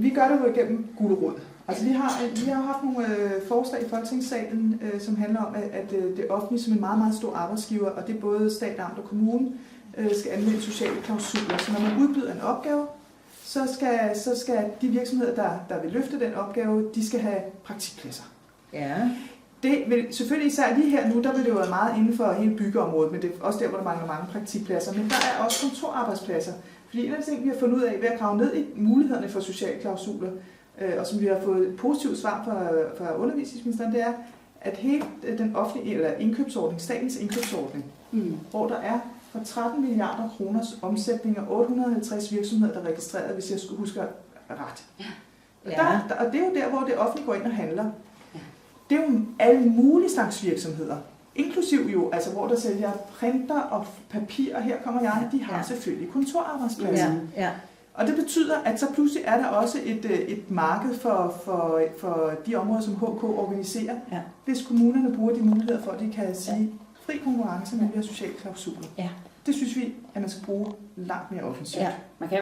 vi gør det jo igennem gulerod. Altså vi har haft nogle forslag i Folketingssalen, som handler om, at det offentlige som en meget, meget stor arbejdsgiver, og det er både stat, amt og kommune, skal anvende sociale klausuler. Så når man udbyder en opgave, så skal de virksomheder, der vil løfte den opgave, de skal have praktikpladser. Ja. Det vil selvfølgelig især lige her nu, der vil det jo være meget inden for hele byggeområdet, men det er også der, hvor der mangler mange praktikpladser. Men der er også kontorarbejdspladser. Fordi en af de ting, vi har fundet ud af ved at grave ned i mulighederne for sociale klausuler, og som vi har fået et positivt svar fra undervisningsministeren, det er, at hele den offentlige eller indkøbsordning, statens indkøbsordning, hvor der er for 13 milliarder kroners omsætning og 850 virksomheder, der er registreret, hvis jeg skulle huske ret. Ja. Og det er jo der, hvor det offentlige går ind og handler. Ja. Det er jo alle mulige slags virksomheder, inklusiv jo, altså hvor der sælger printer og papir, og her kommer jeg, de har selvfølgelig kontorarbejdspladser. Ja. Og det betyder, at så pludselig er der også et marked for de områder, som HK organiserer, hvis kommunerne bruger de muligheder for, at de kan sige fri konkurrence, men vi har sociale klausuler. Ja. Det synes vi, at man skal bruge langt mere offensivt. Ja. Man kan